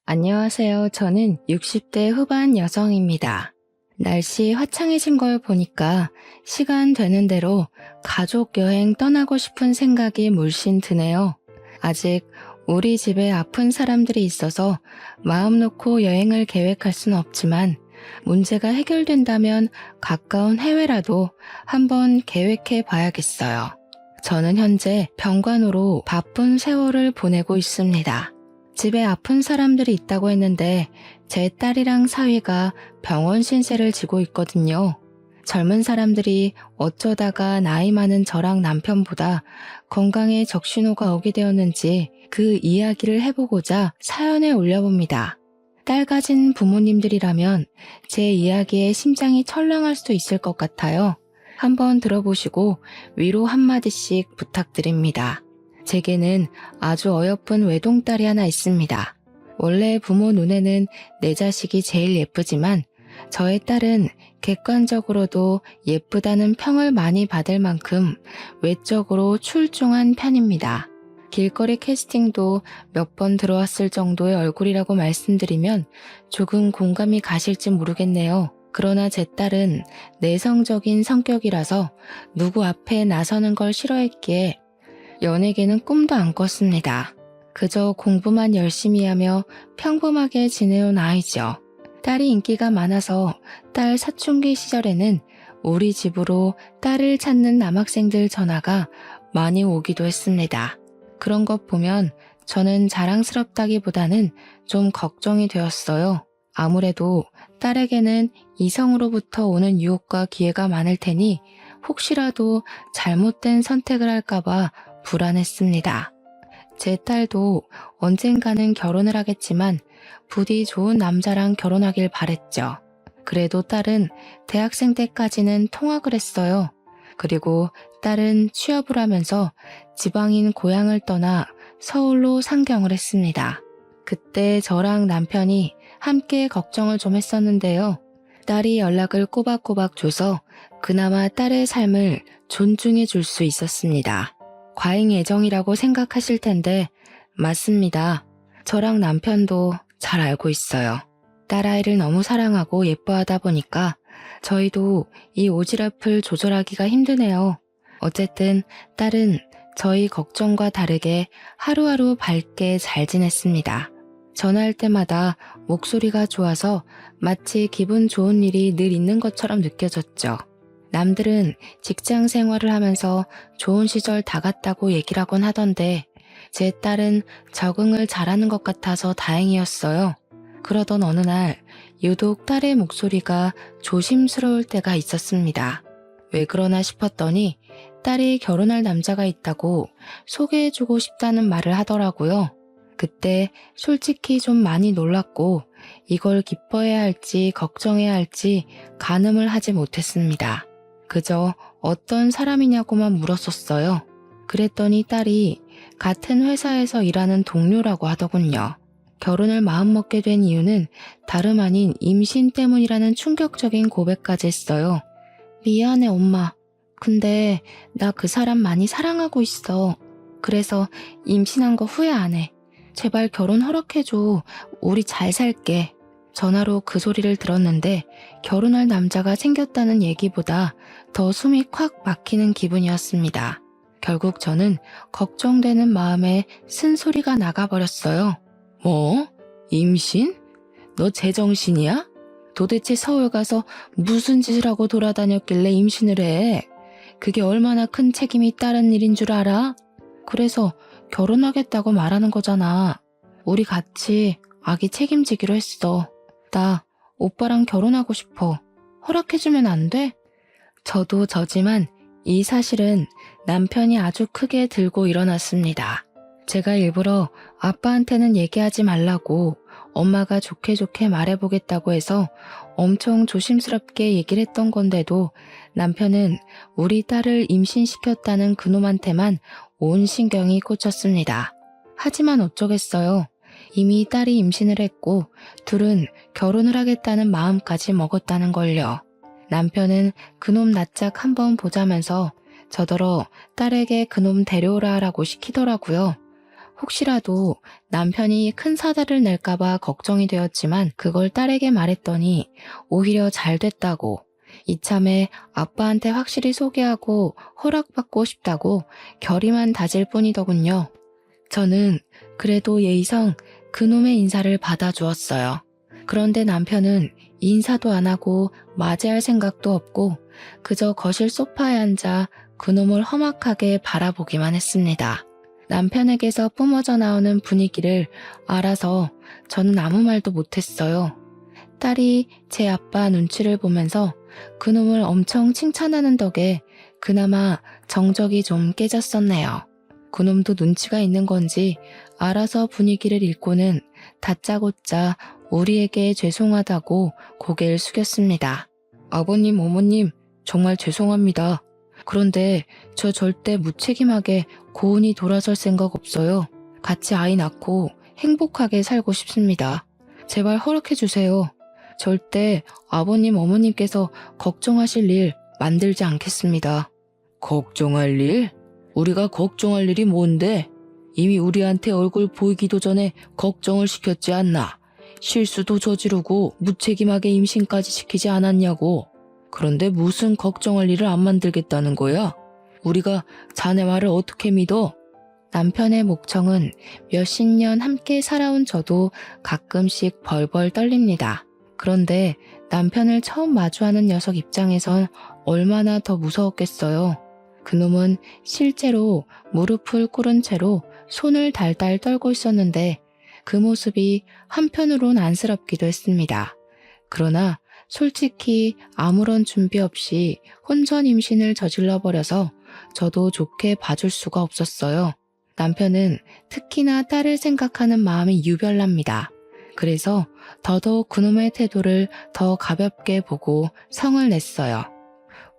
안녕하세요. 저는 60대 후반 여성입니다. 날씨 화창해진 걸 보니까 시간 되는 대로 가족 여행 떠나고 싶은 생각이 물씬 드네요. 아직 우리 집에 아픈 사람들이 있어서 마음 놓고 여행을 계획할 수는 없지만 문제가 해결된다면 가까운 해외라도 한번 계획해 봐야겠어요. 저는 현재 병관으로 바쁜 세월을 보내고 있습니다. 집에 아픈 사람들이 있다고 했는데 제 딸이랑 사위가 병원 신세를 지고 있거든요. 젊은 사람들이 어쩌다가 나이 많은 저랑 남편보다 건강에 적신호가 오게 되었는지 그 이야기를 해보고자 사연에 올려봅니다. 딸 가진 부모님들이라면 제 이야기에 심장이 철렁할 수도 있을 것 같아요. 한번 들어보시고 위로 한마디씩 부탁드립니다. 제게는 아주 어여쁜 외동딸이 하나 있습니다. 원래 부모 눈에는 내 자식이 제일 예쁘지만 저의 딸은 객관적으로도 예쁘다는 평을 많이 받을 만큼 외적으로 출중한 편입니다. 길거리 캐스팅도 몇 번 들어왔을 정도의 얼굴이라고 말씀드리면 조금 공감이 가실지 모르겠네요. 그러나 제 딸은 내성적인 성격이라서 누구 앞에 나서는 걸 싫어했기에 연예계는 꿈도 안 꿨습니다. 그저 공부만 열심히 하며 평범하게 지내온 아이죠. 딸이 인기가 많아서 딸 사춘기 시절에는 우리 집으로 딸을 찾는 남학생들 전화가 많이 오기도 했습니다. 그런 것 보면 저는 자랑스럽다기보다는 좀 걱정이 되었어요. 아무래도 딸에게는 이성으로부터 오는 유혹과 기회가 많을 테니 혹시라도 잘못된 선택을 할까봐 불안했습니다. 제 딸도 언젠가는 결혼을 하겠지만 부디 좋은 남자랑 결혼하길 바랬죠. 그래도 딸은 대학생 때까지는 통학을 했어요. 그리고 딸은 취업을 하면서 지방인 고향을 떠나 서울로 상경을 했습니다. 그때 저랑 남편이 함께 걱정을 좀 했었는데요. 딸이 연락을 꼬박꼬박 줘서 그나마 딸의 삶을 존중해 줄 수 있었습니다. 과잉 애정이라고 생각하실 텐데 맞습니다. 저랑 남편도 잘 알고 있어요. 딸아이를 너무 사랑하고 예뻐하다 보니까 저희도 이 오지랖을 조절하기가 힘드네요. 어쨌든 딸은 저희 걱정과 다르게 하루하루 밝게 잘 지냈습니다. 전화할 때마다 목소리가 좋아서 마치 기분 좋은 일이 늘 있는 것처럼 느껴졌죠. 남들은 직장 생활을 하면서 좋은 시절 다 갔다고 얘기를 하곤 하던데 제 딸은 적응을 잘하는 것 같아서 다행이었어요. 그러던 어느 날 유독 딸의 목소리가 조심스러울 때가 있었습니다. 왜 그러나 싶었더니 딸이 결혼할 남자가 있다고 소개해주고 싶다는 말을 하더라고요. 그때 솔직히 좀 많이 놀랐고 이걸 기뻐해야 할지 걱정해야 할지 가늠을 하지 못했습니다. 그저 어떤 사람이냐고만 물었었어요. 그랬더니 딸이 같은 회사에서 일하는 동료라고 하더군요. 결혼을 마음먹게 된 이유는 다름 아닌 임신 때문이라는 충격적인 고백까지 했어요. 미안해 엄마. 근데 나 그 사람 많이 사랑하고 있어. 그래서 임신한 거 후회 안 해. 제발 결혼 허락해줘. 우리 잘 살게. 전화로 그 소리를 들었는데 결혼할 남자가 생겼다는 얘기보다 더 숨이 콱 막히는 기분이었습니다. 결국 저는 걱정되는 마음에 쓴소리가 나가버렸어요. 뭐? 임신? 너 제정신이야? 도대체 서울 가서 무슨 짓을 하고 돌아다녔길래 임신을 해? 그게 얼마나 큰 책임이 따른 일인 줄 알아? 그래서 결혼하겠다고 말하는 거잖아. 우리 같이 아기 책임지기로 했어. 나 오빠랑 결혼하고 싶어. 허락해주면 안 돼? 저도 저지만 이 사실은 남편이 아주 크게 들고 일어났습니다. 제가 일부러 아빠한테는 얘기하지 말라고 엄마가 좋게 좋게 말해보겠다고 해서 엄청 조심스럽게 얘기를 했던 건데도 남편은 우리 딸을 임신시켰다는 그놈한테만 온 신경이 꽂혔습니다. 하지만 어쩌겠어요. 이미 딸이 임신을 했고 둘은 결혼을 하겠다는 마음까지 먹었다는 걸요. 남편은 그놈 낯짝 한번 보자면서 저더러 딸에게 그놈 데려오라 하라고 시키더라고요. 혹시라도 남편이 큰 사달을 낼까봐 걱정이 되었지만 그걸 딸에게 말했더니 오히려 잘 됐다고, 이참에 아빠한테 확실히 소개하고 허락받고 싶다고 결의만 다질 뿐이더군요. 저는 그래도 예의상 그놈의 인사를 받아주었어요. 그런데 남편은 인사도 안 하고 맞이할 생각도 없고 그저 거실 소파에 앉아 그놈을 험악하게 바라보기만 했습니다. 남편에게서 뿜어져 나오는 분위기를 알아서 저는 아무 말도 못했어요. 딸이 제 아빠 눈치를 보면서 그놈을 엄청 칭찬하는 덕에 그나마 정적이 좀 깨졌었네요. 그놈도 눈치가 있는 건지 알아서 분위기를 읽고는 다짜고짜 우리에게 죄송하다고 고개를 숙였습니다. 아버님, 어머님, 정말 죄송합니다. 그런데 저 절대 무책임하게 고은이 돌아설 생각 없어요. 같이 아이 낳고 행복하게 살고 싶습니다. 제발 허락해 주세요. 절대 아버님, 어머님께서 걱정하실 일 만들지 않겠습니다. 걱정할 일? 우리가 걱정할 일이 뭔데? 이미 우리한테 얼굴 보이기도 전에 걱정을 시켰지 않나? 실수도 저지르고 무책임하게 임신까지 시키지 않았냐고. 그런데 무슨 걱정할 일을 안 만들겠다는 거야? 우리가 자네 말을 어떻게 믿어? 남편의 목청은 몇십 년 함께 살아온 저도 가끔씩 벌벌 떨립니다. 그런데 남편을 처음 마주하는 녀석 입장에선 얼마나 더 무서웠겠어요. 그놈은 실제로 무릎을 꿇은 채로 손을 달달 떨고 있었는데 그 모습이 한편으론 안쓰럽기도 했습니다. 그러나 솔직히 아무런 준비 없이 혼전 임신을 저질러 버려서 저도 좋게 봐줄 수가 없었어요. 남편은 특히나 딸을 생각하는 마음이 유별납니다. 그래서 더더욱 그놈의 태도를 더 가볍게 보고 성을 냈어요.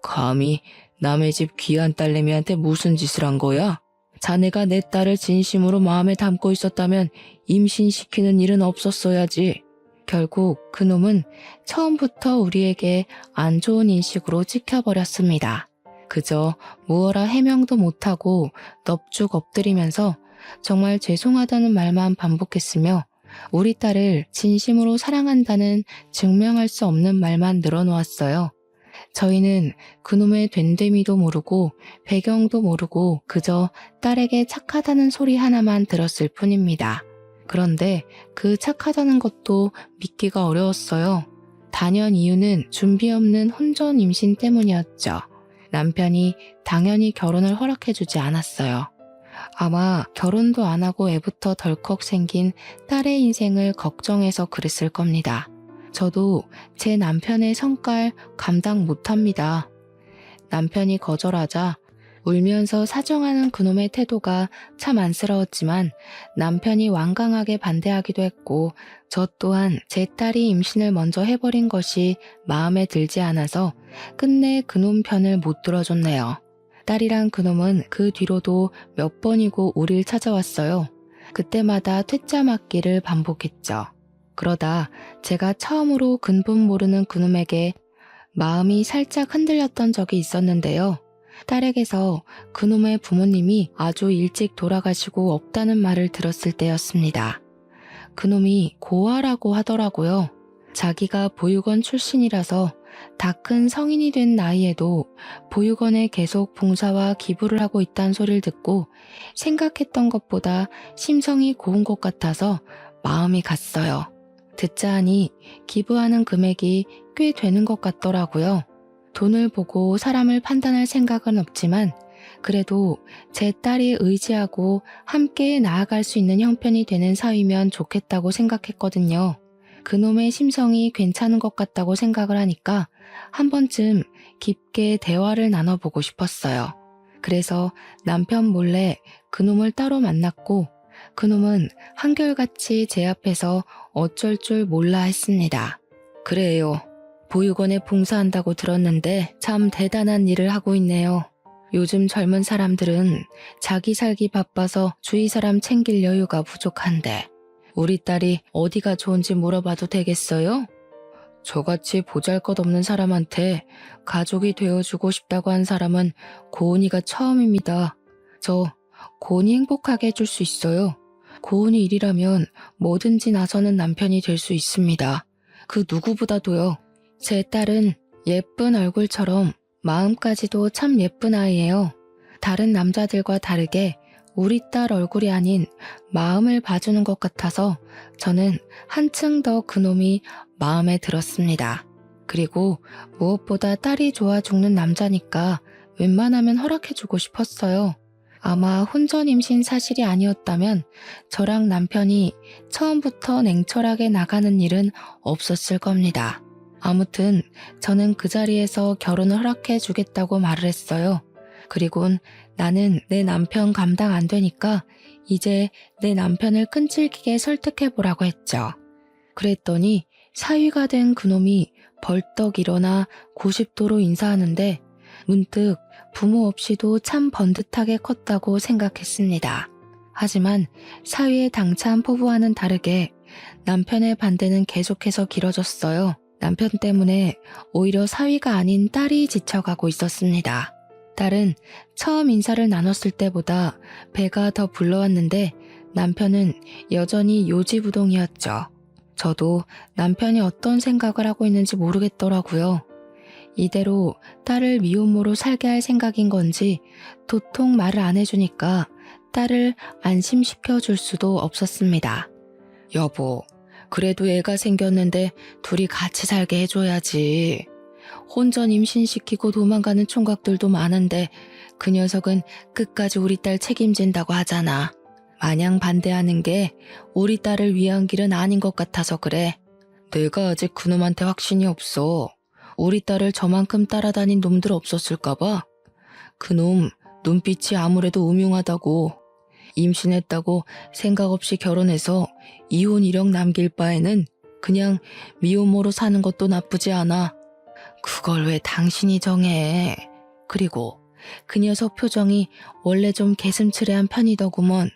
감히 남의 집 귀한 딸내미한테 무슨 짓을 한 거야? 자네가 내 딸을 진심으로 마음에 담고 있었다면 임신시키는 일은 없었어야지. 결국 그놈은 처음부터 우리에게 안 좋은 인식으로 찍혀버렸습니다. 그저 무어라 해명도 못하고 넙죽 엎드리면서 정말 죄송하다는 말만 반복했으며 우리 딸을 진심으로 사랑한다는 증명할 수 없는 말만 늘어놓았어요. 저희는 그놈의 된데미도 모르고 배경도 모르고 그저 딸에게 착하다는 소리 하나만 들었을 뿐입니다. 그런데 그 착하다는 것도 믿기가 어려웠어요. 단연 이유는 준비 없는 혼전 임신 때문이었죠. 남편이 당연히 결혼을 허락해주지 않았어요. 아마 결혼도 안 하고 애부터 덜컥 생긴 딸의 인생을 걱정해서 그랬을 겁니다. 저도 제 남편의 성깔 감당 못합니다. 남편이 거절하자 울면서 사정하는 그놈의 태도가 참 안쓰러웠지만 남편이 완강하게 반대하기도 했고 저 또한 제 딸이 임신을 먼저 해버린 것이 마음에 들지 않아서 끝내 그놈 편을 못 들어줬네요. 딸이란 그놈은 그 뒤로도 몇 번이고 우릴 찾아왔어요. 그때마다 퇴짜 맞기를 반복했죠. 그러다 제가 처음으로 근본 모르는 그놈에게 마음이 살짝 흔들렸던 적이 있었는데요. 딸에게서 그놈의 부모님이 아주 일찍 돌아가시고 없다는 말을 들었을 때였습니다. 그놈이 고아라고 하더라고요. 자기가 보육원 출신이라서 다 큰 성인이 된 나이에도 보육원에 계속 봉사와 기부를 하고 있다는 소리를 듣고 생각했던 것보다 심성이 고운 것 같아서 마음이 갔어요. 듣자 하니 기부하는 금액이 꽤 되는 것 같더라고요. 돈을 보고 사람을 판단할 생각은 없지만 그래도 제 딸이 의지하고 함께 나아갈 수 있는 형편이 되는 사위면 좋겠다고 생각했거든요. 그놈의 심성이 괜찮은 것 같다고 생각을 하니까 한 번쯤 깊게 대화를 나눠보고 싶었어요. 그래서 남편 몰래 그놈을 따로 만났고 그놈은 한결같이 제 앞에서 어쩔 줄 몰라 했습니다. 그래요. 보육원에 봉사한다고 들었는데 참 대단한 일을 하고 있네요. 요즘 젊은 사람들은 자기 살기 바빠서 주위 사람 챙길 여유가 부족한데 우리 딸이 어디가 좋은지 물어봐도 되겠어요? 저같이 보잘것없는 사람한테 가족이 되어주고 싶다고 한 사람은 고은이가 처음입니다. 저 고은이 행복하게 해줄 수 있어요. 고은이 일이라면 뭐든지 나서는 남편이 될 수 있습니다. 그 누구보다도요. 제 딸은 예쁜 얼굴처럼 마음까지도 참 예쁜 아이예요. 다른 남자들과 다르게 우리 딸 얼굴이 아닌 마음을 봐주는 것 같아서 저는 한층 더 그놈이 마음에 들었습니다. 그리고 무엇보다 딸이 좋아 죽는 남자니까 웬만하면 허락해주고 싶었어요. 아마 혼전 임신 사실이 아니었다면 저랑 남편이 처음부터 냉철하게 나가는 일은 없었을 겁니다. 아무튼 저는 그 자리에서 결혼을 허락해 주겠다고 말을 했어요. 그리곤 나는 내 남편 감당 안 되니까 이제 내 남편을 끈질기게 설득해 보라고 했죠. 그랬더니 사위가 된 그놈이 벌떡 일어나 90도로 인사하는데 문득 부모 없이도 참 번듯하게 컸다고 생각했습니다. 하지만 사위의 당찬 포부와는 다르게 남편의 반대는 계속해서 길어졌어요. 남편 때문에 오히려 사위가 아닌 딸이 지쳐가고 있었습니다. 딸은 처음 인사를 나눴을 때보다 배가 더 불러왔는데 남편은 여전히 요지부동이었죠. 저도 남편이 어떤 생각을 하고 있는지 모르겠더라고요. 이대로 딸을 미혼모로 살게 할 생각인 건지 도통 말을 안 해주니까 딸을 안심시켜 줄 수도 없었습니다. 여보, 그래도 애가 생겼는데 둘이 같이 살게 해줘야지. 혼전 임신시키고 도망가는 총각들도 많은데 그 녀석은 끝까지 우리 딸 책임진다고 하잖아. 마냥 반대하는 게 우리 딸을 위한 길은 아닌 것 같아서 그래. 내가 아직 그놈한테 확신이 없어. 우리 딸을 저만큼 따라다닌 놈들 없었을까봐. 그놈 눈빛이 아무래도 음흉하다고. 임신했다고 생각 없이 결혼해서 이혼 이력 남길 바에는 그냥 미혼모로 사는 것도 나쁘지 않아. 그걸 왜 당신이 정해. 그리고 그 녀석 표정이 원래 좀 개슴츠레한 편이더구먼.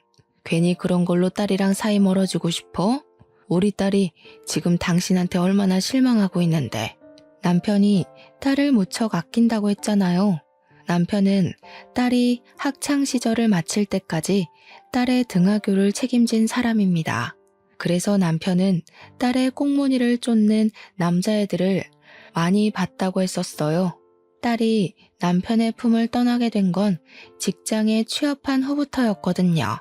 괜히 그런 걸로 딸이랑 사이 멀어지고 싶어? 우리 딸이 지금 당신한테 얼마나 실망하고 있는데. 남편이 딸을 무척 아낀다고 했잖아요. 남편은 딸이 학창 시절을 마칠 때까지 딸의 등하교를 책임진 사람입니다. 그래서 남편은 딸의 꽁무니를 쫓는 남자애들을 많이 봤다고 했었어요. 딸이 남편의 품을 떠나게 된 건 직장에 취업한 후부터였거든요.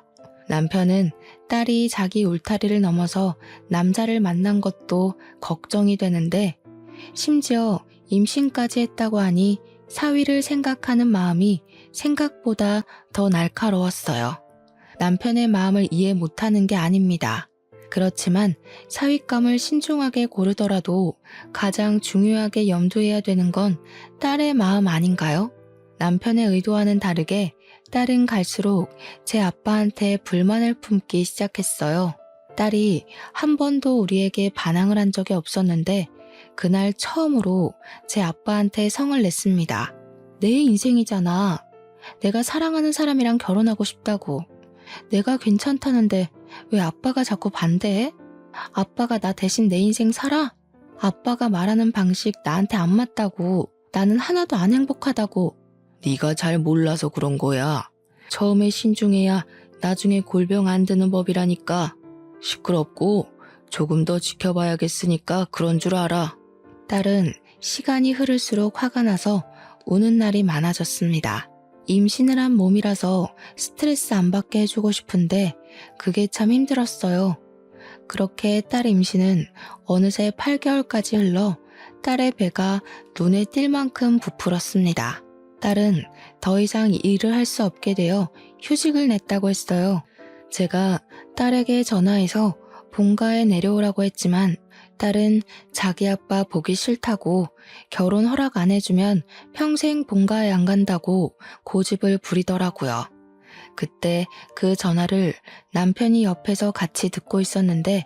남편은 딸이 자기 울타리를 넘어서 남자를 만난 것도 걱정이 되는데 심지어 임신까지 했다고 하니 사위를 생각하는 마음이 생각보다 더 날카로웠어요. 남편의 마음을 이해 못하는 게 아닙니다. 그렇지만 사윗감을 신중하게 고르더라도 가장 중요하게 염두해야 되는 건 딸의 마음 아닌가요? 남편의 의도와는 다르게 딸은 갈수록 제 아빠한테 불만을 품기 시작했어요. 딸이 한 번도 우리에게 반항을 한 적이 없었는데 그날 처음으로 제 아빠한테 성을 냈습니다. 내 인생이잖아. 내가 사랑하는 사람이랑 결혼하고 싶다고. 내가 괜찮다는데 왜 아빠가 자꾸 반대해? 아빠가 나 대신 내 인생 살아? 아빠가 말하는 방식 나한테 안 맞다고. 나는 하나도 안 행복하다고. 네가 잘 몰라서 그런 거야. 처음에 신중해야 나중에 골병 안 드는 법이라니까. 시끄럽고 조금 더 지켜봐야겠으니까 그런 줄 알아. 딸은 시간이 흐를수록 화가 나서 우는 날이 많아졌습니다. 임신을 한 몸이라서 스트레스 안 받게 해주고 싶은데 그게 참 힘들었어요. 그렇게 딸 임신은 어느새 8개월까지 흘러 딸의 배가 눈에 띌 만큼 부풀었습니다. 딸은 더 이상 일을 할 수 없게 되어 휴직을 냈다고 했어요. 제가 딸에게 전화해서 본가에 내려오라고 했지만 딸은 자기 아빠 보기 싫다고 결혼 허락 안 해주면 평생 본가에 안 간다고 고집을 부리더라고요. 그때 그 전화를 남편이 옆에서 같이 듣고 있었는데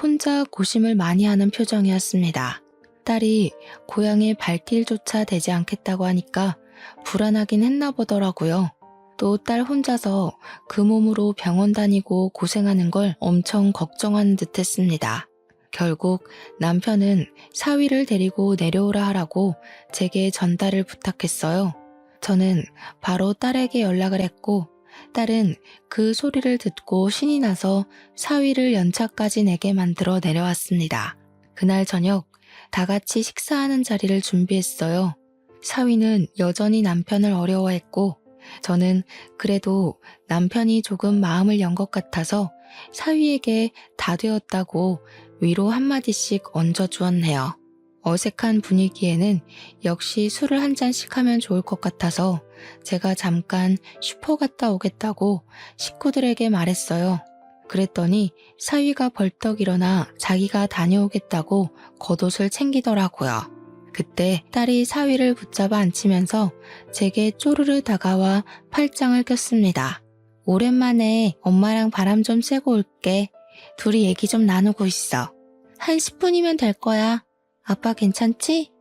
혼자 고심을 많이 하는 표정이었습니다. 딸이 고향의 발길조차 되지 않겠다고 하니까 불안하긴 했나 보더라고요. 또 딸 혼자서 그 몸으로 병원 다니고 고생하는 걸 엄청 걱정하는 듯 했습니다. 결국 남편은 사위를 데리고 내려오라 하라고 제게 전달을 부탁했어요. 저는 바로 딸에게 연락을 했고 딸은 그 소리를 듣고 신이 나서 사위를 연차까지 내게 만들어 내려왔습니다. 그날 저녁 다 같이 식사하는 자리를 준비했어요. 사위는 여전히 남편을 어려워했고 저는 그래도 남편이 조금 마음을 연 것 같아서 사위에게 다 되었다고 위로 한마디씩 얹어주었네요. 어색한 분위기에는 역시 술을 한 잔씩 하면 좋을 것 같아서 제가 잠깐 슈퍼 갔다 오겠다고 식구들에게 말했어요. 그랬더니 사위가 벌떡 일어나 자기가 다녀오겠다고 겉옷을 챙기더라고요. 그때 딸이 사위를 붙잡아 앉히면서 제게 쪼르르 다가와 팔짱을 꼈습니다. 오랜만에 엄마랑 바람 좀 쐬고 올게. 둘이 얘기 좀 나누고 있어. 한 10분이면 될 거야. 아빠 괜찮지?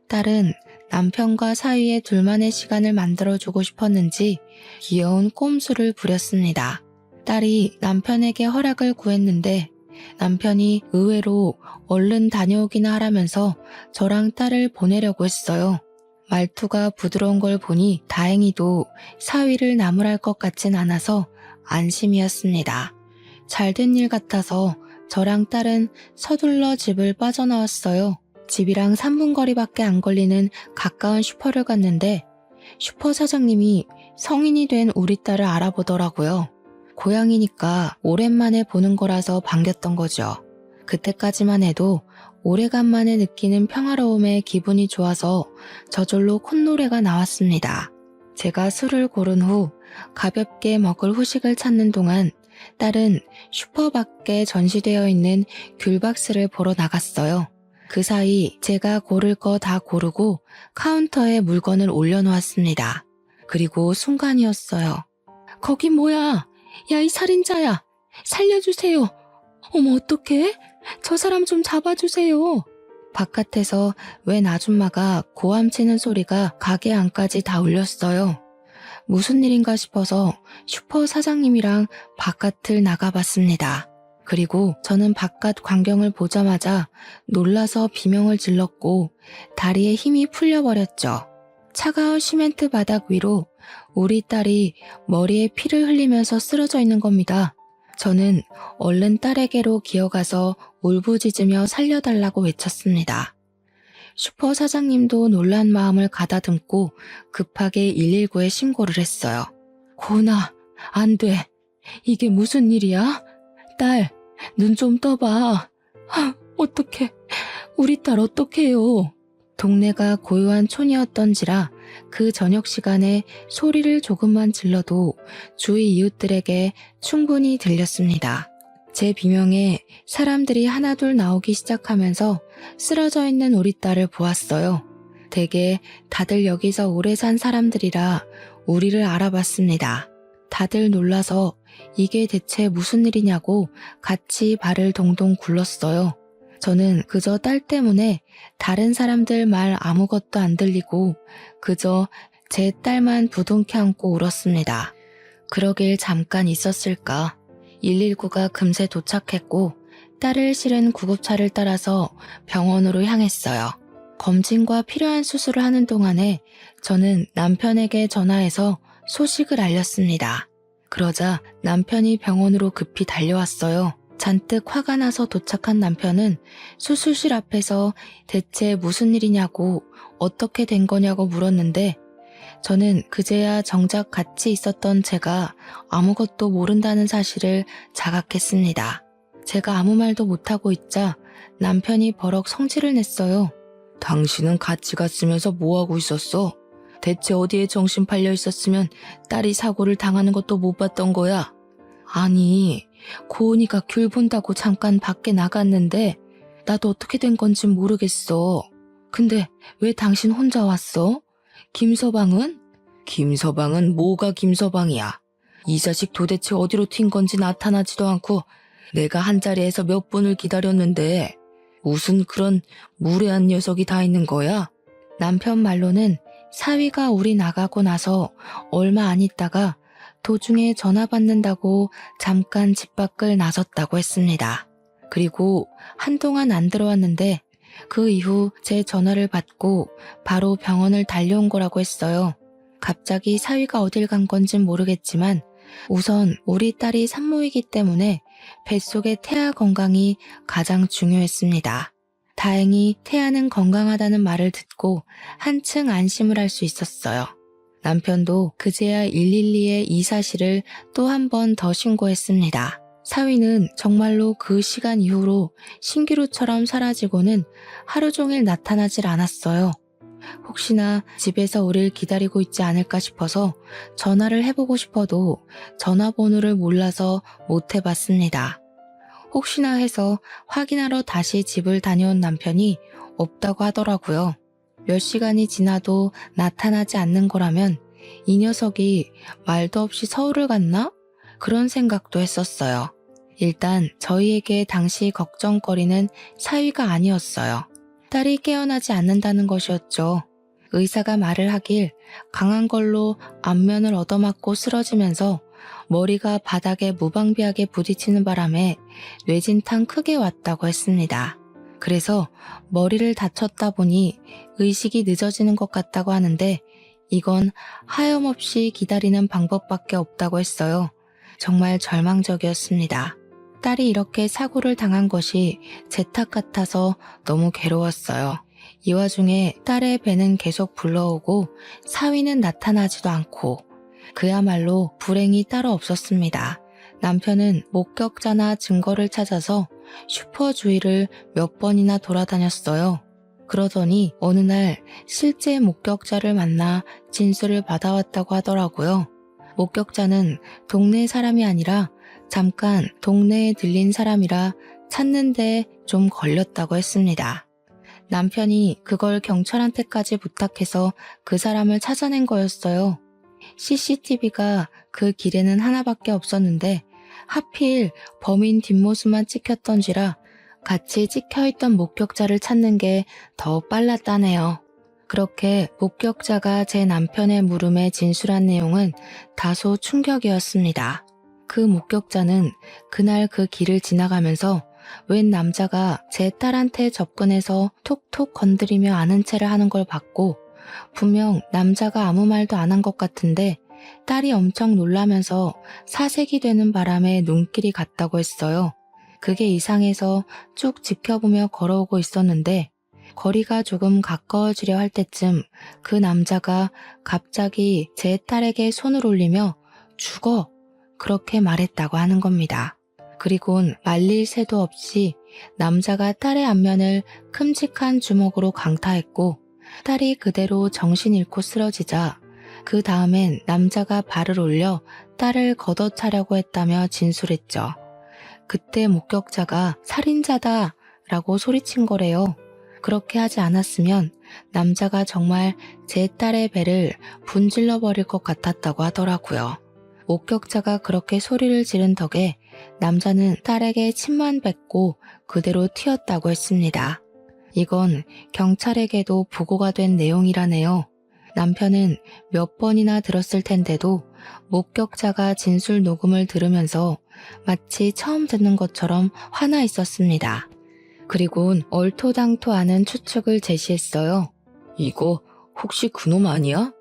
딸은 남편과 사위의 둘만의 시간을 만들어주고 싶었는지 귀여운 꼼수를 부렸습니다. 딸이 남편에게 허락을 구했는데 남편이 의외로 얼른 다녀오기나 하라면서 저랑 딸을 보내려고 했어요. 말투가 부드러운 걸 보니 다행히도 사위를 나무랄 것 같진 않아서 안심이었습니다. 잘된 일 같아서 저랑 딸은 서둘러 집을 빠져나왔어요. 집이랑 3분 거리밖에 안 걸리는 가까운 슈퍼를 갔는데 슈퍼 사장님이 성인이 된 우리 딸을 알아보더라고요. 고양이니까 오랜만에 보는 거라서 반겼던 거죠. 그때까지만 해도 오래간만에 느끼는 평화로움에 기분이 좋아서 저절로 콧노래가 나왔습니다. 제가 술을 고른 후 가볍게 먹을 후식을 찾는 동안 딸은 슈퍼 밖에 전시되어 있는 귤박스를 보러 나갔어요. 그 사이 제가 고를 거 다 고르고 카운터에 물건을 올려놓았습니다. 그리고 순간이었어요. 거기 뭐야? 야, 이 살인자야! 살려주세요! 어머, 어떡해? 저 사람 좀 잡아주세요! 바깥에서 웬 아줌마가 고함치는 소리가 가게 안까지 다 울렸어요. 무슨 일인가 싶어서 슈퍼 사장님이랑 바깥을 나가봤습니다. 그리고 저는 바깥 광경을 보자마자 놀라서 비명을 질렀고 다리에 힘이 풀려버렸죠. 차가운 시멘트 바닥 위로 우리 딸이 머리에 피를 흘리면서 쓰러져 있는 겁니다. 저는 얼른 딸에게로 기어가서 울부짖으며 살려달라고 외쳤습니다. 슈퍼 사장님도 놀란 마음을 가다듬고 급하게 119에 신고를 했어요. 고은아, 안 돼. 이게 무슨 일이야? 딸, 눈 좀 떠봐. 어떡해. 우리 딸 어떡해요. 동네가 고요한 촌이었던지라 그 저녁 시간에 소리를 조금만 질러도 주위 이웃들에게 충분히 들렸습니다. 제 비명에 사람들이 하나둘 나오기 시작하면서 쓰러져 있는 우리 딸을 보았어요. 대개 다들 여기서 오래 산 사람들이라 우리를 알아봤습니다. 다들 놀라서 이게 대체 무슨 일이냐고 같이 발을 동동 굴렀어요. 저는 그저 딸 때문에 다른 사람들 말 아무것도 안 들리고 그저 제 딸만 부둥켜 안고 울었습니다. 그러길 잠깐 있었을까. 119가 금세 도착했고 딸을 실은 구급차를 따라서 병원으로 향했어요. 검진과 필요한 수술을 하는 동안에 저는 남편에게 전화해서 소식을 알렸습니다. 그러자 남편이 병원으로 급히 달려왔어요. 잔뜩 화가 나서 도착한 남편은 수술실 앞에서 대체 무슨 일이냐고 어떻게 된 거냐고 물었는데 저는 그제야 정작 같이 있었던 제가 아무것도 모른다는 사실을 자각했습니다. 제가 아무 말도 못하고 있자 남편이 버럭 성질을 냈어요. 당신은 같이 갔으면서 뭐하고 있었어? 대체 어디에 정신 팔려 있었으면 딸이 사고를 당하는 것도 못 봤던 거야? 아니, 고은이가 귤 본다고 잠깐 밖에 나갔는데 나도 어떻게 된 건진 모르겠어. 근데 왜 당신 혼자 왔어? 김서방은? 김서방은 뭐가 김서방이야. 이 자식 도대체 어디로 튄 건지 나타나지도 않고 내가 한자리에서 몇 분을 기다렸는데 무슨 그런 무례한 녀석이 다 있는 거야? 남편 말로는 사위가 우리 나가고 나서 얼마 안 있다가 도중에 전화 받는다고 잠깐 집 밖을 나섰다고 했습니다. 그리고 한동안 안 들어왔는데 그 이후 제 전화를 받고 바로 병원을 달려온 거라고 했어요. 갑자기 사위가 어딜 간 건진 모르겠지만 우선 우리 딸이 산모이기 때문에 뱃속의 태아 건강이 가장 중요했습니다. 다행히 태아는 건강하다는 말을 듣고 한층 안심을 할 수 있었어요. 남편도 그제야 112에 이 사실을 또 한 번 더 신고했습니다. 사위는 정말로 그 시간 이후로 신기루처럼 사라지고는 하루 종일 나타나질 않았어요. 혹시나 집에서 우릴 기다리고 있지 않을까 싶어서 전화를 해보고 싶어도 전화번호를 몰라서 못 해봤습니다. 혹시나 해서 확인하러 다시 집을 다녀온 남편이 없다고 하더라고요. 몇 시간이 지나도 나타나지 않는 거라면 이 녀석이 말도 없이 서울을 갔나? 그런 생각도 했었어요. 일단 저희에게 당시 걱정거리는 사위가 아니었어요. 딸이 깨어나지 않는다는 것이었죠. 의사가 말을 하길 강한 걸로 안면을 얻어맞고 쓰러지면서 머리가 바닥에 무방비하게 부딪히는 바람에 뇌진탕 크게 왔다고 했습니다. 그래서 머리를 다쳤다 보니 의식이 늦어지는 것 같다고 하는데 이건 하염없이 기다리는 방법밖에 없다고 했어요. 정말 절망적이었습니다. 딸이 이렇게 사고를 당한 것이 제 탓 같아서 너무 괴로웠어요. 이 와중에 딸의 배는 계속 불러오고 사위는 나타나지도 않고 그야말로 불행이 따로 없었습니다. 남편은 목격자나 증거를 찾아서 슈퍼 주위를 몇 번이나 돌아다녔어요. 그러더니 어느 날 실제 목격자를 만나 진술을 받아왔다고 하더라고요. 목격자는 동네 사람이 아니라 잠깐 동네에 들린 사람이라 찾는데 좀 걸렸다고 했습니다. 남편이 그걸 경찰한테까지 부탁해서 그 사람을 찾아낸 거였어요. CCTV가 그 길에는 하나밖에 없었는데 하필 범인 뒷모습만 찍혔던지라 같이 찍혀있던 목격자를 찾는 게 더 빨랐다네요. 그렇게 목격자가 제 남편의 물음에 진술한 내용은 다소 충격이었습니다. 그 목격자는 그날 그 길을 지나가면서 웬 남자가 제 딸한테 접근해서 톡톡 건드리며 아는 체를 하는 걸 봤고 분명 남자가 아무 말도 안 한 것 같은데 딸이 엄청 놀라면서 사색이 되는 바람에 눈길이 갔다고 했어요. 그게 이상해서 쭉 지켜보며 걸어오고 있었는데 거리가 조금 가까워지려 할 때쯤 그 남자가 갑자기 제 딸에게 손을 올리며 죽어! 그렇게 말했다고 하는 겁니다. 그리곤 말릴 새도 없이 남자가 딸의 안면을 큼직한 주먹으로 강타했고 딸이 그대로 정신 잃고 쓰러지자 그 다음엔 남자가 발을 올려 딸을 걷어차려고 했다며 진술했죠. 그때 목격자가 살인자다 라고 소리친 거래요. 그렇게 하지 않았으면 남자가 정말 제 딸의 배를 분질러 버릴 것 같았다고 하더라고요. 목격자가 그렇게 소리를 지른 덕에 남자는 딸에게 침만 뱉고 그대로 튀었다고 했습니다. 이건 경찰에게도 보고가 된 내용이라네요. 남편은 몇 번이나 들었을 텐데도 목격자가 진술 녹음을 들으면서 마치 처음 듣는 것처럼 화나 있었습니다. 그리곤 얼토당토않은 추측을 제시했어요. 이거 혹시 그놈 아니야?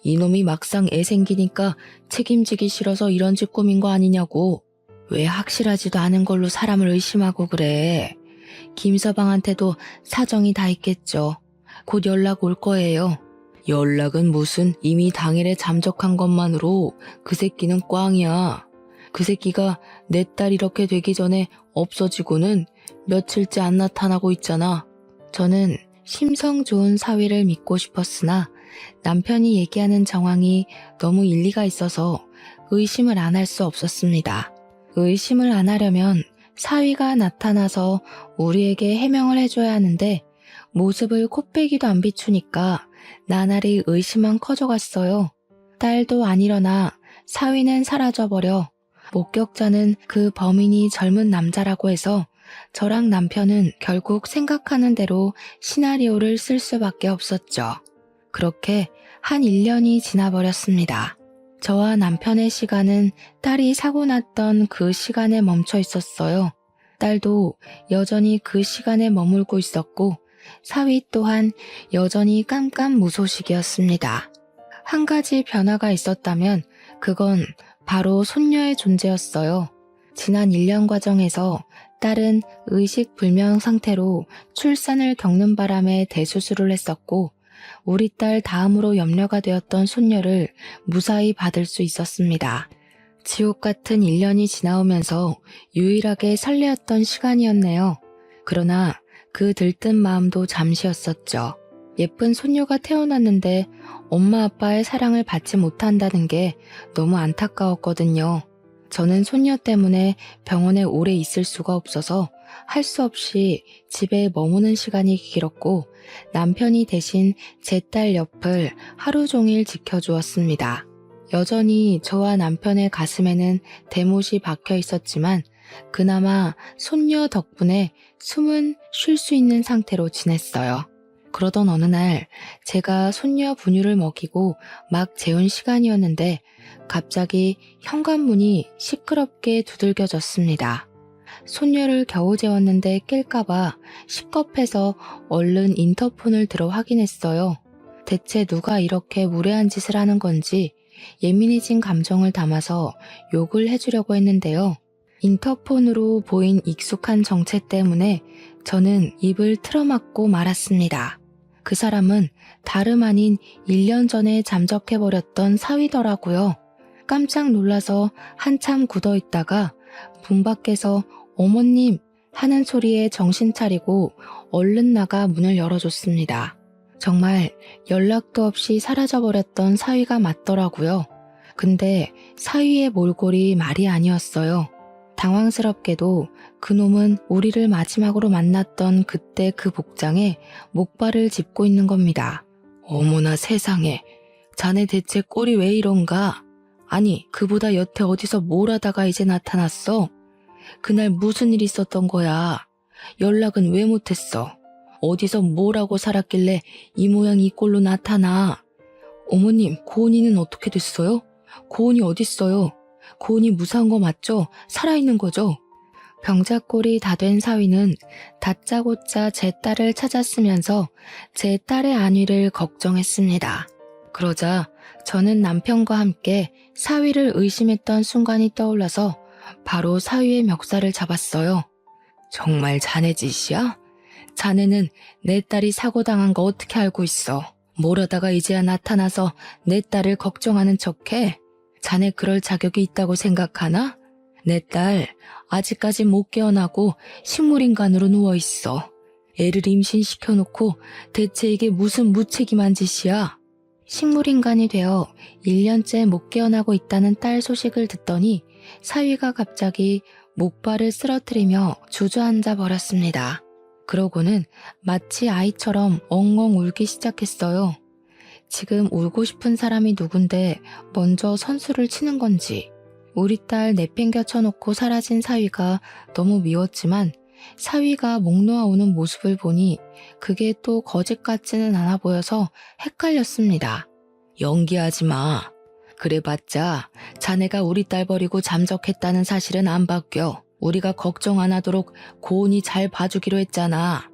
이놈이 막상 애 생기니까 책임지기 싫어서 이런 짓 꾸민 거 아니냐고. 왜 확실하지도 않은 걸로 사람을 의심하고 그래. 김서방한테도 사정이 다 있겠죠. 곧 연락 올 거예요. 연락은 무슨, 이미 당일에 잠적한 것만으로 그 새끼는 꽝이야. 그 새끼가 내 딸 이렇게 되기 전에 없어지고는 며칠째 안 나타나고 있잖아. 저는 심성 좋은 사위를 믿고 싶었으나 남편이 얘기하는 정황이 너무 일리가 있어서 의심을 안 할 수 없었습니다. 의심을 안 하려면 사위가 나타나서 우리에게 해명을 해줘야 하는데 모습을 코빼기도 안 비추니까 나날이 의심만 커져갔어요. 딸도 안 일어나 사위는 사라져버려 목격자는 그 범인이 젊은 남자라고 해서 저랑 남편은 결국 생각하는 대로 시나리오를 쓸 수밖에 없었죠. 그렇게 한 1년이 지나버렸습니다. 저와 남편의 시간은 딸이 사고 났던 그 시간에 멈춰 있었어요. 딸도 여전히 그 시간에 머물고 있었고 사위 또한 여전히 깜깜무소식이었습니다. 한 가지 변화가 있었다면 그건 바로 손녀의 존재였어요. 지난 1년 과정에서 딸은 의식불명 상태로 출산을 겪는 바람에 대수술을 했었고, 우리 딸 다음으로 염려가 되었던 손녀를 무사히 받을 수 있었습니다. 지옥 같은 1년이 지나오면서 유일하게 설레었던 시간이었네요. 그러나 그 들뜬 마음도 잠시였었죠. 예쁜 손녀가 태어났는데 엄마 아빠의 사랑을 받지 못한다는 게 너무 안타까웠거든요. 저는 손녀 때문에 병원에 오래 있을 수가 없어서 할 수 없이 집에 머무는 시간이 길었고, 남편이 대신 제 딸 옆을 하루 종일 지켜주었습니다. 여전히 저와 남편의 가슴에는 대못이 박혀 있었지만 그나마 손녀 덕분에 숨은 쉴 수 있는 상태로 지냈어요. 그러던 어느 날 제가 손녀 분유를 먹이고 막 재운 시간이었는데 갑자기 현관문이 시끄럽게 두들겨졌습니다. 손녀를 겨우 재웠는데 깰까봐 식겁해서 얼른 인터폰을 들어 확인했어요. 대체 누가 이렇게 무례한 짓을 하는 건지 예민해진 감정을 담아서 욕을 해주려고 했는데요. 인터폰으로 보인 익숙한 정체 때문에 저는 입을 틀어막고 말았습니다. 그 사람은 다름 아닌 1년 전에 잠적해버렸던 사위더라고요. 깜짝 놀라서 한참 굳어있다가 문 밖에서 어머님 하는 소리에 정신 차리고 얼른 나가 문을 열어줬습니다. 정말 연락도 없이 사라져버렸던 사위가 맞더라고요. 근데 사위의 몰골이 말이 아니었어요. 당황스럽게도 그놈은 우리를 마지막으로 만났던 그때 그 복장에 목발을 짚고 있는 겁니다. 어머나 세상에, 자네 대체 꼴이 왜 이런가? 아니, 그보다 여태 어디서 뭘 하다가 이제 나타났어? 그날 무슨 일 있었던 거야? 연락은 왜 못했어? 어디서 뭘 하고 살았길래 이 모양 이 꼴로 나타나? 어머님, 고은이는 어떻게 됐어요? 고은이 어딨어요? 고은이 무사한 거 맞죠? 살아있는 거죠? 병자꼴이 다 된 사위는 다짜고짜 제 딸을 찾았으면서 제 딸의 안위를 걱정했습니다. 그러자 저는 남편과 함께 사위를 의심했던 순간이 떠올라서 바로 사위의 멱살을 잡았어요. 정말 자네 짓이야? 자네는 내 딸이 사고당한 거 어떻게 알고 있어? 뭘 하다가 이제야 나타나서 내 딸을 걱정하는 척해? 자네 그럴 자격이 있다고 생각하나? 내 딸 아직까지 못 깨어나고 식물인간으로 누워있어. 애를 임신시켜놓고 대체 이게 무슨 무책임한 짓이야? 식물인간이 되어 1년째 못 깨어나고 있다는 딸 소식을 듣더니 사위가 갑자기 목발을 쓰러뜨리며 주저앉아 버렸습니다. 그러고는 마치 아이처럼 엉엉 울기 시작했어요. 지금 울고 싶은 사람이 누군데 먼저 선수를 치는 건지. 우리 딸 내팽겨 쳐놓고 사라진 사위가 너무 미웠지만 사위가 목 놓아 우는 모습을 보니 그게 또 거짓 같지는 않아 보여서 헷갈렸습니다. 연기하지 마. 그래봤자 자네가 우리 딸 버리고 잠적했다는 사실은 안 바뀌어. 우리가 걱정 안 하도록 고은이 잘 봐주기로 했잖아.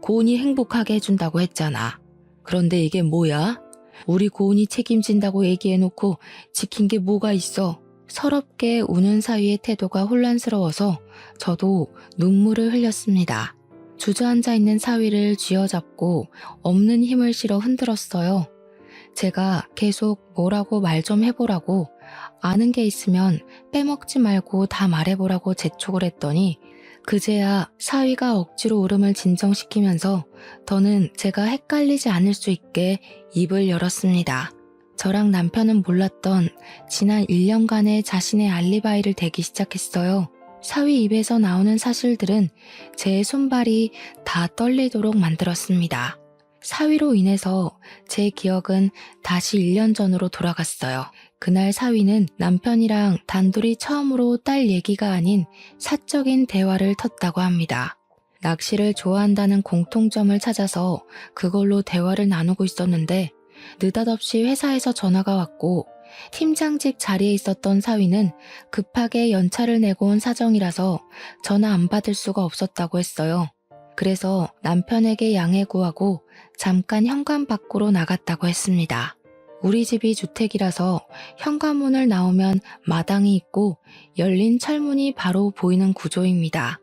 고은이 행복하게 해준다고 했잖아. 그런데 이게 뭐야? 우리 고은이 책임진다고 얘기해놓고 지킨 게 뭐가 있어? 서럽게 우는 사위의 태도가 혼란스러워서 저도 눈물을 흘렸습니다. 주저앉아 있는 사위를 쥐어잡고 없는 힘을 실어 흔들었어요. 제가 계속 뭐라고 말 좀 해보라고, 아는 게 있으면 빼먹지 말고 다 말해보라고 재촉을 했더니 그제야 사위가 억지로 울음을 진정시키면서 더는 제가 헷갈리지 않을 수 있게 입을 열었습니다. 저랑 남편은 몰랐던 지난 1년간의 자신의 알리바이를 대기 시작했어요. 사위 입에서 나오는 사실들은 제 손발이 다 떨리도록 만들었습니다. 사위로 인해서 제 기억은 다시 1년 전으로 돌아갔어요. 그날 사위는 남편이랑 단둘이 처음으로 딸 얘기가 아닌 사적인 대화를 텄다고 합니다. 낚시를 좋아한다는 공통점을 찾아서 그걸로 대화를 나누고 있었는데 느닷없이 회사에서 전화가 왔고 팀장직 자리에 있었던 사위는 급하게 연차를 내고 온 사정이라서 전화 안 받을 수가 없었다고 했어요. 그래서 남편에게 양해 구하고 잠깐 현관 밖으로 나갔다고 했습니다. 우리 집이 주택이라서 현관문을 나오면 마당이 있고 열린 철문이 바로 보이는 구조입니다.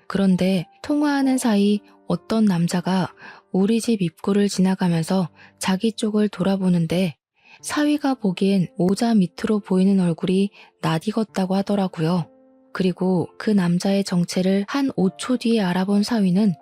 그런데 통화하는 사이 어떤 남자가 우리 집 입구를 지나가면서 자기 쪽을 돌아보는데 사위가 보기엔 모자 밑으로 보이는 얼굴이 낯익었다고 하더라고요. 그리고 그 남자의 정체를 한 5초 뒤에 알아본 사위는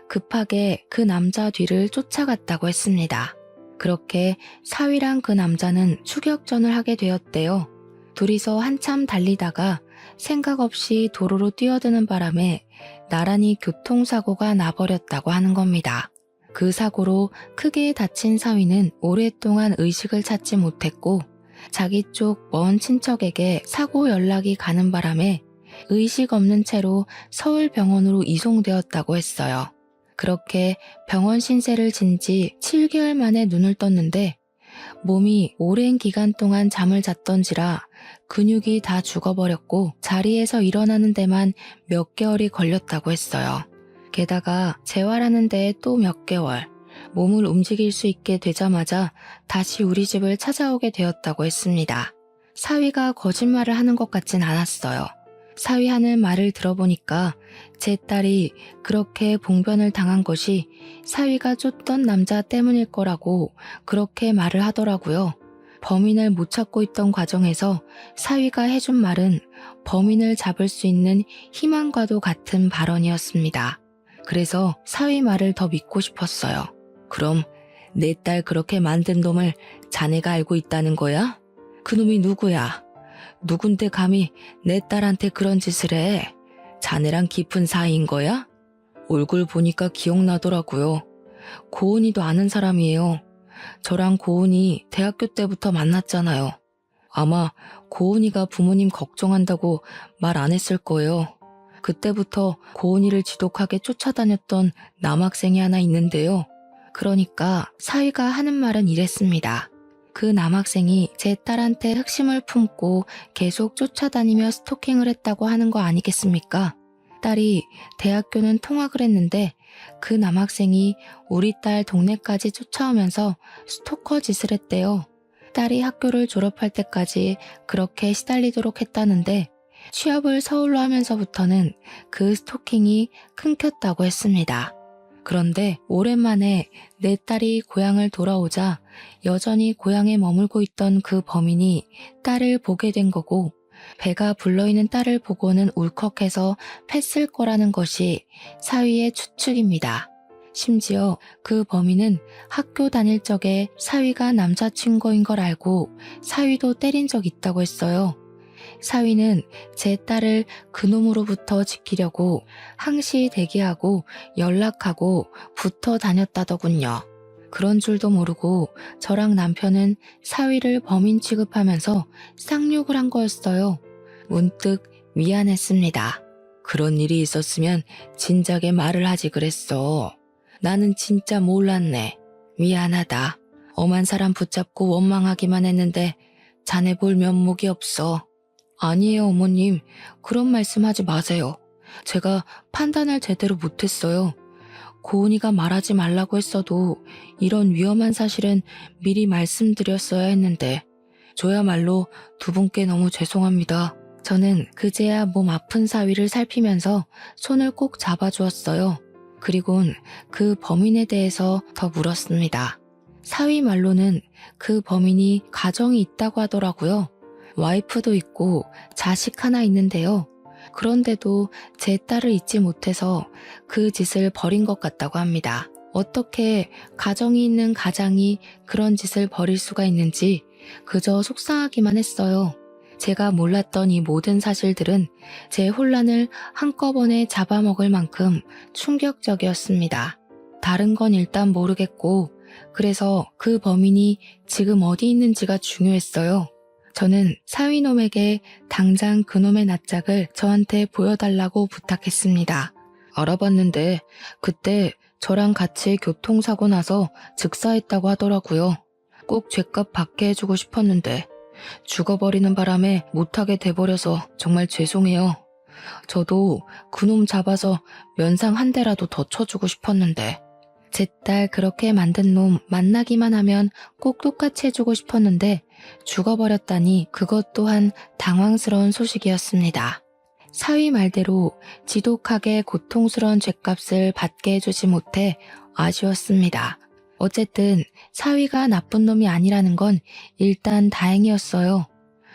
급하게 그 남자 뒤를 쫓아갔다고 했습니다. 그렇게 사위랑 그 남자는 추격전을 하게 되었대요. 둘이서 한참 달리다가 생각 없이 도로로 뛰어드는 바람에 나란히 교통사고가 나버렸다고 하는 겁니다. 그 사고로 크게 다친 사위는 오랫동안 의식을 찾지 못했고 자기 쪽 먼 친척에게 사고 연락이 가는 바람에 의식 없는 채로 서울병원으로 이송되었다고 했어요. 그렇게 병원 신세를 진 지 7개월 만에 눈을 떴는데 몸이 오랜 기간 동안 잠을 잤던지라 근육이 다 죽어버렸고 자리에서 일어나는 데만 몇 개월이 걸렸다고 했어요. 게다가 재활하는 데에 또 몇 개월, 몸을 움직일 수 있게 되자마자 다시 우리 집을 찾아오게 되었다고 했습니다. 사위가 거짓말을 하는 것 같진 않았어요. 사위 하는 말을 들어보니까 제 딸이 그렇게 봉변을 당한 것이 사위가 쫓던 남자 때문일 거라고 그렇게 말을 하더라고요. 범인을 못 찾고 있던 과정에서 사위가 해준 말은 범인을 잡을 수 있는 희망과도 같은 발언이었습니다. 그래서 사위 말을 더 믿고 싶었어요. 그럼 내 딸 그렇게 만든 놈을 자네가 알고 있다는 거야? 그 놈이 누구야? 누군데 감히 내 딸한테 그런 짓을 해? 자네랑 깊은 사이인 거야? 얼굴 보니까 기억나더라고요. 고은이도 아는 사람이에요. 저랑 고은이 대학교 때부터 만났잖아요. 아마 고은이가 부모님 걱정한다고 말 안 했을 거예요. 그때부터 고은이를 지독하게 쫓아다녔던 남학생이 하나 있는데요. 그러니까 사위가 하는 말은 이랬습니다. 그 남학생이 제 딸한테 흑심을 품고 계속 쫓아다니며 스토킹을 했다고 하는 거 아니겠습니까? 딸이 대학교는 통학을 했는데 그 남학생이 우리 딸 동네까지 쫓아오면서 스토커 짓을 했대요. 딸이 학교를 졸업할 때까지 그렇게 시달리도록 했다는데 취업을 서울로 하면서부터는 그 스토킹이 끊겼다고 했습니다. 그런데 오랜만에 내 딸이 고향을 돌아오자 여전히 고향에 머물고 있던 그 범인이 딸을 보게 된 거고 배가 불러있는 딸을 보고는 울컥해서 팼을 거라는 것이 사위의 추측입니다. 심지어 그 범인은 학교 다닐 적에 사위가 남자친구인 걸 알고 사위도 때린 적 있다고 했어요. 사위는 제 딸을 그놈으로부터 지키려고 항시 대기하고 연락하고 붙어 다녔다더군요. 그런 줄도 모르고 저랑 남편은 사위를 범인 취급하면서 쌍욕을 한 거였어요. 문득 미안했습니다. 그런 일이 있었으면 진작에 말을 하지 그랬어. 나는 진짜 몰랐네. 미안하다. 엄한 사람 붙잡고 원망하기만 했는데 자네 볼 면목이 없어. 아니에요, 어머님. 그런 말씀하지 마세요. 제가 판단을 제대로 못했어요. 고은이가 말하지 말라고 했어도 이런 위험한 사실은 미리 말씀드렸어야 했는데 저야말로 두 분께 너무 죄송합니다. 저는 그제야 몸 아픈 사위를 살피면서 손을 꼭 잡아주었어요. 그리곤 그 범인에 대해서 더 물었습니다. 사위 말로는 그 범인이 가정이 있다고 하더라고요. 와이프도 있고 자식 하나 있는데요. 그런데도 제 딸을 잊지 못해서 그 짓을 벌인 것 같다고 합니다. 어떻게 가정이 있는 가장이 그런 짓을 벌일 수가 있는지 그저 속상하기만 했어요. 제가 몰랐던 이 모든 사실들은 제 혼란을 한꺼번에 잡아먹을 만큼 충격적이었습니다. 다른 건 일단 모르겠고 그래서 그 범인이 지금 어디 있는지가 중요했어요. 저는 사위놈에게 당장 그놈의 낯짝을 저한테 보여달라고 부탁했습니다. 알아봤는데 그때 저랑 같이 교통사고 나서 즉사했다고 하더라고요. 꼭 죗값 받게 해주고 싶었는데 죽어버리는 바람에 못하게 돼버려서 정말 죄송해요. 저도 그놈 잡아서 면상 한 대라도 더 쳐주고 싶었는데 제 딸 그렇게 만든 놈 만나기만 하면 꼭 똑같이 해주고 싶었는데 죽어버렸다니 그것 또한 당황스러운 소식이었습니다. 사위 말대로 지독하게 고통스러운 죗값을 받게 해주지 못해 아쉬웠습니다. 어쨌든 사위가 나쁜 놈이 아니라는 건 일단 다행이었어요.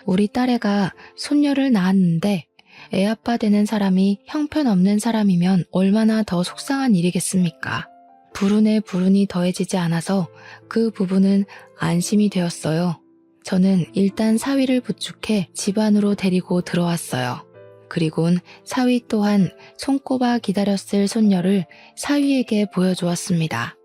우리 딸애가 손녀를 낳았는데 애아빠 되는 사람이 형편없는 사람이면 얼마나 더 속상한 일이겠습니까? 불운에 불운이 더해지지 않아서 그 부분은 안심이 되었어요. 저는 일단 사위를 부축해 집 안으로 데리고 들어왔어요. 그리곤 사위 또한 손꼽아 기다렸을 손녀를 사위에게 보여주었습니다.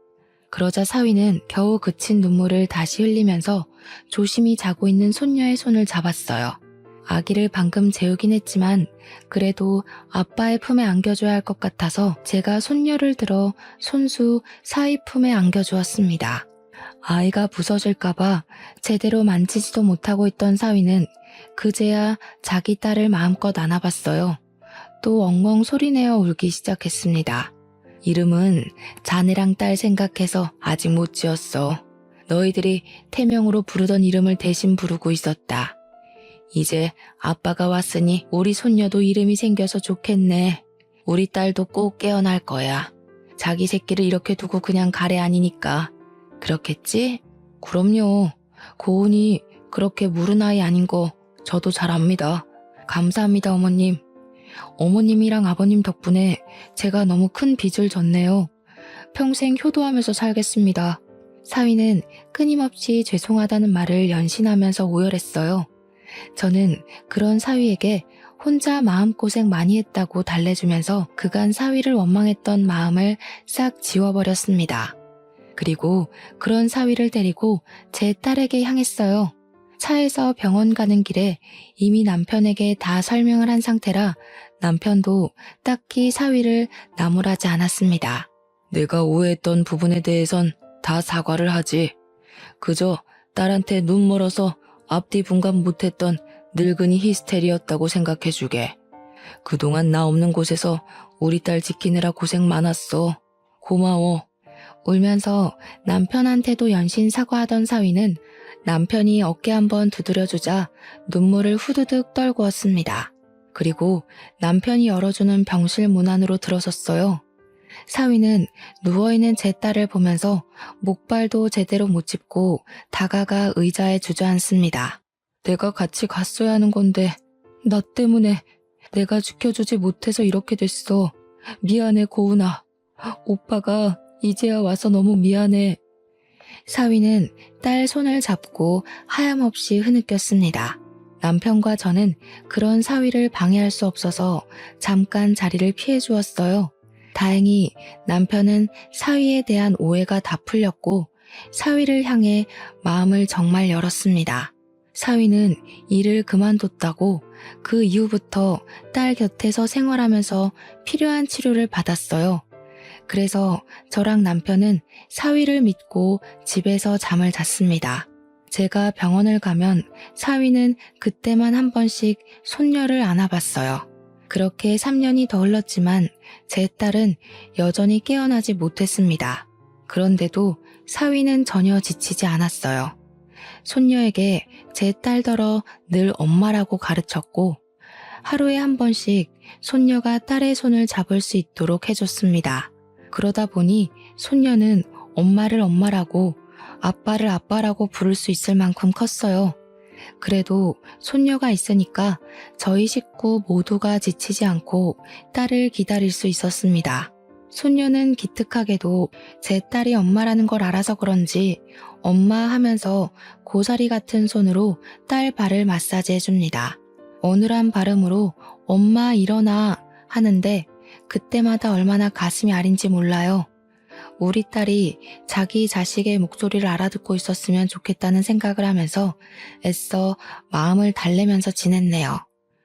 그러자 사위는 겨우 그친 눈물을 다시 흘리면서 조심히 자고 있는 손녀의 손을 잡았어요. 아기를 방금 재우긴 했지만 그래도 아빠의 품에 안겨줘야 할 것 같아서 제가 손녀를 들어 손수 사위 품에 안겨주었습니다. 아이가 부서질까봐 제대로 만지지도 못하고 있던 사위는 그제야 자기 딸을 마음껏 안아봤어요. 또 엉엉 소리내어 울기 시작했습니다. 이름은 자네랑 딸 생각해서 아직 못 지었어. 너희들이 태명으로 부르던 이름을 대신 부르고 있었다. 이제 아빠가 왔으니 우리 손녀도 이름이 생겨서 좋겠네. 우리 딸도 꼭 깨어날 거야. 자기 새끼를 이렇게 두고 그냥 가래 아니니까. 그렇겠지? 그럼요. 고은이 그렇게 물은 아이 아닌 거 저도 잘 압니다. 감사합니다, 어머님. 어머님이랑 아버님 덕분에 제가 너무 큰 빚을 졌네요. 평생 효도하면서 살겠습니다. 사위는 끊임없이 죄송하다는 말을 연신하면서 오열했어요. 저는 그런 사위에게 혼자 마음고생 많이 했다고 달래주면서 그간 사위를 원망했던 마음을 싹 지워버렸습니다. 그리고 그런 사위를 데리고 제 딸에게 향했어요. 차에서 병원 가는 길에 이미 남편에게 다 설명을 한 상태라 남편도 딱히 사위를 나무라지 않았습니다. 내가 오해했던 부분에 대해선 다 사과를 하지. 그저 딸한테 눈 멀어서 앞뒤 분간 못했던 늙은이 히스테리였다고 생각해주게. 그동안 나 없는 곳에서 우리 딸 지키느라 고생 많았어. 고마워. 울면서 남편한테도 연신 사과하던 사위는 남편이 어깨 한번 두드려주자 눈물을 후두둑 떨구었습니다. 그리고 남편이 열어주는 병실 문 안으로 들어섰어요. 사위는 누워있는 제 딸을 보면서 목발도 제대로 못 짚고 다가가 의자에 주저앉습니다. 내가 같이 갔어야 하는 건데 나 때문에 내가 지켜주지 못해서 이렇게 됐어. 미안해 고은아. 오빠가 이제야 와서 너무 미안해. 사위는 딸 손을 잡고 하염없이 흐느꼈습니다. 남편과 저는 그런 사위를 방해할 수 없어서 잠깐 자리를 피해 주었어요. 다행히 남편은 사위에 대한 오해가 다 풀렸고 사위를 향해 마음을 정말 열었습니다. 사위는 일을 그만뒀다고 그 이후부터 딸 곁에서 생활하면서 필요한 치료를 받았어요. 그래서 저랑 남편은 사위를 믿고 집에서 잠을 잤습니다. 제가 병원을 가면 사위는 그때만 한 번씩 손녀를 안아봤어요. 그렇게 3년이 더 흘렀지만 제 딸은 여전히 깨어나지 못했습니다. 그런데도 사위는 전혀 지치지 않았어요. 손녀에게 제 딸더러 늘 엄마라고 가르쳤고 하루에 한 번씩 손녀가 딸의 손을 잡을 수 있도록 해줬습니다. 그러다 보니 손녀는 엄마를 엄마라고 아빠를 아빠라고 부를 수 있을 만큼 컸어요. 그래도 손녀가 있으니까 저희 식구 모두가 지치지 않고 딸을 기다릴 수 있었습니다. 손녀는 기특하게도 제 딸이 엄마라는 걸 알아서 그런지 엄마 하면서 고사리 같은 손으로 딸 발을 마사지 해줍니다. 어눌한 발음으로 엄마 일어나 하는데 그때마다 얼마나 가슴이 아린지 몰라요. 우리 딸이 자기 자식의 목소리를 알아듣고 있었으면 좋겠다는 생각을 하면서 애써 마음을 달래면서 지냈네요.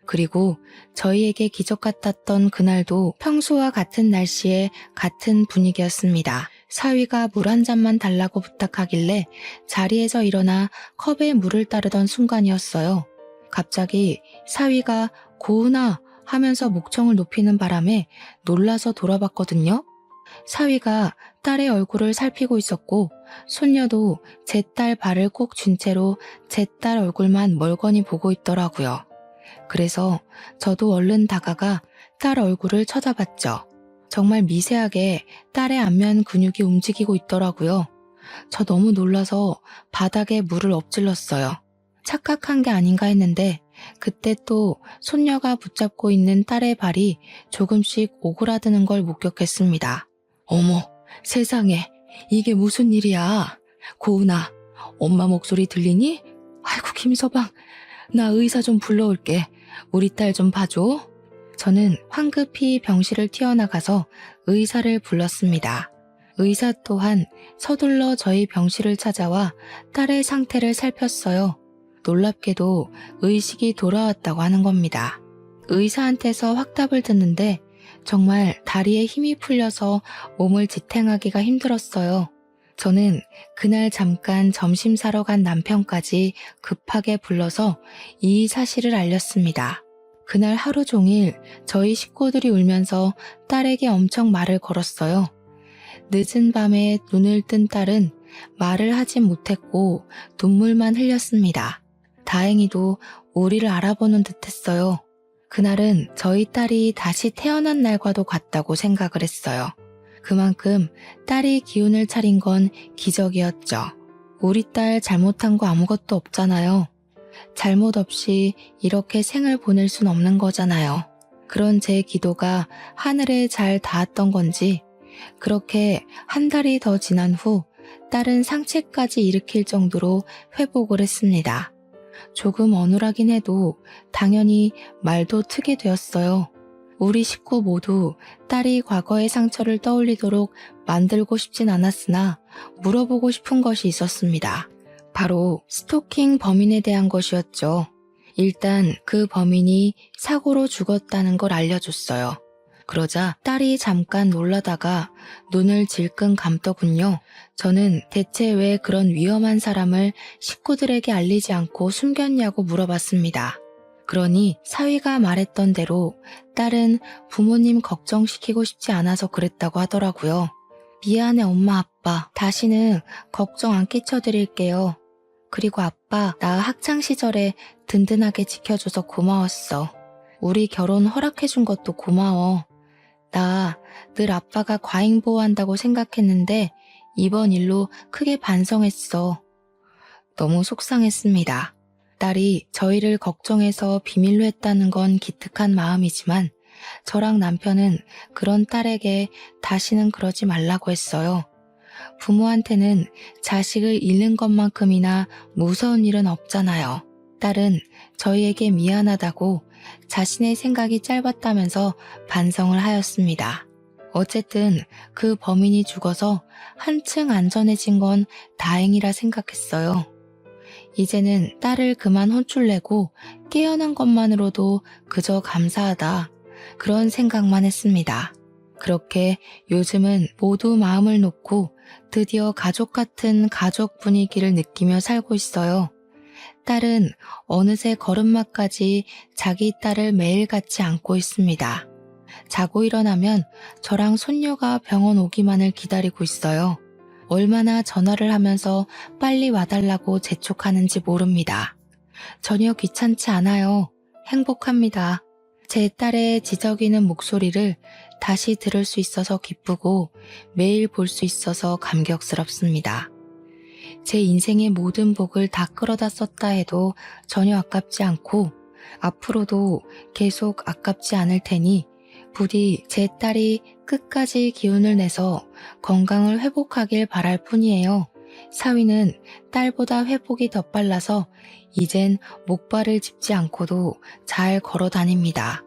그리고 저희에게 기적 같았던 그날도 평소와 같은 날씨에 같은 분위기였습니다. 사위가 물 한 잔만 달라고 부탁하길래 자리에서 일어나 컵에 물을 따르던 순간이었어요. 갑자기 사위가 고은아 하면서 목청을 높이는 바람에 놀라서 돌아봤거든요. 사위가 딸의 얼굴을 살피고 있었고 손녀도 제 딸 발을 꼭 쥔 채로 제 딸 얼굴만 멀거니 보고 있더라고요. 그래서 저도 얼른 다가가 딸 얼굴을 쳐다봤죠. 정말 미세하게 딸의 안면 근육이 움직이고 있더라고요. 저 너무 놀라서 바닥에 물을 엎질렀어요. 착각한 게 아닌가 했는데 그때 또 손녀가 붙잡고 있는 딸의 발이 조금씩 오그라드는 걸 목격했습니다. 어머, 세상에, 이게 무슨 일이야? 고은아, 엄마 목소리 들리니? 아이고, 김서방, 나 의사 좀 불러올게. 우리 딸 좀 봐줘. 저는 황급히 병실을 튀어나가서 의사를 불렀습니다. 의사 또한 서둘러 저희 병실을 찾아와 딸의 상태를 살폈어요. 놀랍게도 의식이 돌아왔다고 하는 겁니다. 의사한테서 확답을 듣는데 정말 다리에 힘이 풀려서 몸을 지탱하기가 힘들었어요. 저는 그날 잠깐 점심 사러 간 남편까지 급하게 불러서 이 사실을 알렸습니다. 그날 하루 종일 저희 식구들이 울면서 딸에게 엄청 말을 걸었어요. 늦은 밤에 눈을 뜬 딸은 말을 하진 못했고 눈물만 흘렸습니다. 다행히도 우리를 알아보는 듯했어요. 그날은 저희 딸이 다시 태어난 날과도 같다고 생각을 했어요. 그만큼 딸이 기운을 차린 건 기적이었죠. 우리 딸 잘못한 거 아무것도 없잖아요. 잘못 없이 이렇게 생을 보낼 순 없는 거잖아요. 그런 제 기도가 하늘에 잘 닿았던 건지 그렇게 한 달이 더 지난 후 딸은 상체까지 일으킬 정도로 회복을 했습니다. 조금 어눌하긴 해도 당연히 말도 트게 되었어요. 우리 식구 모두 딸이 과거의 상처를 떠올리도록 만들고 싶진 않았으나 물어보고 싶은 것이 있었습니다. 바로 스토킹 범인에 대한 것이었죠. 일단 그 범인이 사고로 죽었다는 걸 알려줬어요. 그러자 딸이 잠깐 놀라다가 눈을 질끈 감더군요. 저는 대체 왜 그런 위험한 사람을 식구들에게 알리지 않고 숨겼냐고 물어봤습니다. 그러니 사위가 말했던 대로 딸은 부모님 걱정시키고 싶지 않아서 그랬다고 하더라고요. 미안해 엄마 아빠, 다시는 걱정 안 끼쳐드릴게요. 그리고 아빠, 나 학창시절에 든든하게 지켜줘서 고마웠어. 우리 결혼 허락해준 것도 고마워. 나 늘 아빠가 과잉보호한다고 생각했는데 이번 일로 크게 반성했어. 너무 속상했습니다. 딸이 저희를 걱정해서 비밀로 했다는 건 기특한 마음이지만 저랑 남편은 그런 딸에게 다시는 그러지 말라고 했어요. 부모한테는 자식을 잃는 것만큼이나 무서운 일은 없잖아요. 딸은 저희에게 미안하다고 자신의 생각이 짧았다면서 반성을 하였습니다. 어쨌든 그 범인이 죽어서 한층 안전해진 건 다행이라 생각했어요. 이제는 딸을 그만 혼쭐내고 깨어난 것만으로도 그저 감사하다. 그런 생각만 했습니다. 그렇게 요즘은 모두 마음을 놓고 드디어 가족 같은 가족 분위기를 느끼며 살고 있어요. 딸은 어느새 걸음마까지 자기 딸을 매일같이 안고 있습니다. 자고 일어나면 저랑 손녀가 병원 오기만을 기다리고 있어요. 얼마나 전화를 하면서 빨리 와달라고 재촉하는지 모릅니다. 전혀 귀찮지 않아요. 행복합니다. 제 딸의 지저귀는 목소리를 다시 들을 수 있어서 기쁘고 매일 볼 수 있어서 감격스럽습니다. 제 인생의 모든 복을 다 끌어다 썼다 해도 전혀 아깝지 않고 앞으로도 계속 아깝지 않을 테니 부디 제 딸이 끝까지 기운을 내서 건강을 회복하길 바랄 뿐이에요. 사위는 딸보다 회복이 더 빨라서 이젠 목발을 짚지 않고도 잘 걸어 다닙니다.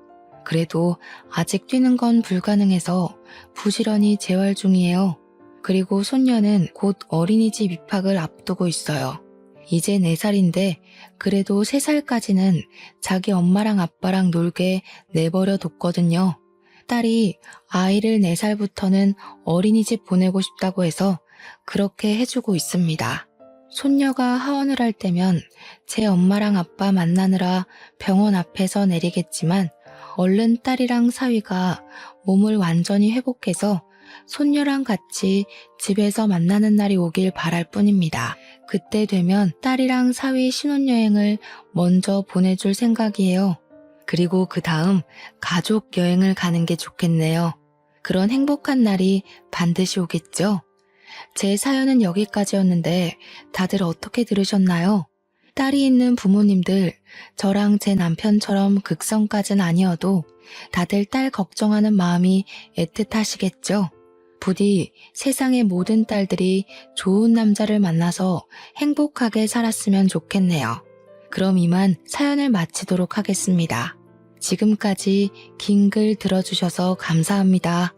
그래도 아직 뛰는 건 불가능해서 부지런히 재활 중이에요. 그리고 손녀는 곧 어린이집 입학을 앞두고 있어요. 이제 4살인데 그래도 3살까지는 자기 엄마랑 아빠랑 놀게 내버려 뒀거든요. 딸이 아이를 4살부터는 어린이집 보내고 싶다고 해서 그렇게 해주고 있습니다. 손녀가 하원을 할 때면 제 엄마랑 아빠 만나느라 병원 앞에서 내리겠지만 얼른 딸이랑 사위가 몸을 완전히 회복해서 손녀랑 같이 집에서 만나는 날이 오길 바랄 뿐입니다. 그때 되면 딸이랑 사위 신혼여행을 먼저 보내줄 생각이에요. 그리고 그 다음 가족 여행을 가는 게 좋겠네요. 그런 행복한 날이 반드시 오겠죠? 제 사연은 여기까지였는데 다들 어떻게 들으셨나요? 딸이 있는 부모님들, 저랑 제 남편처럼 극성까진 아니어도 다들 딸 걱정하는 마음이 애틋하시겠죠? 부디 세상의 모든 딸들이 좋은 남자를 만나서 행복하게 살았으면 좋겠네요. 그럼 이만 사연을 마치도록 하겠습니다. 지금까지 긴 글 들어주셔서 감사합니다.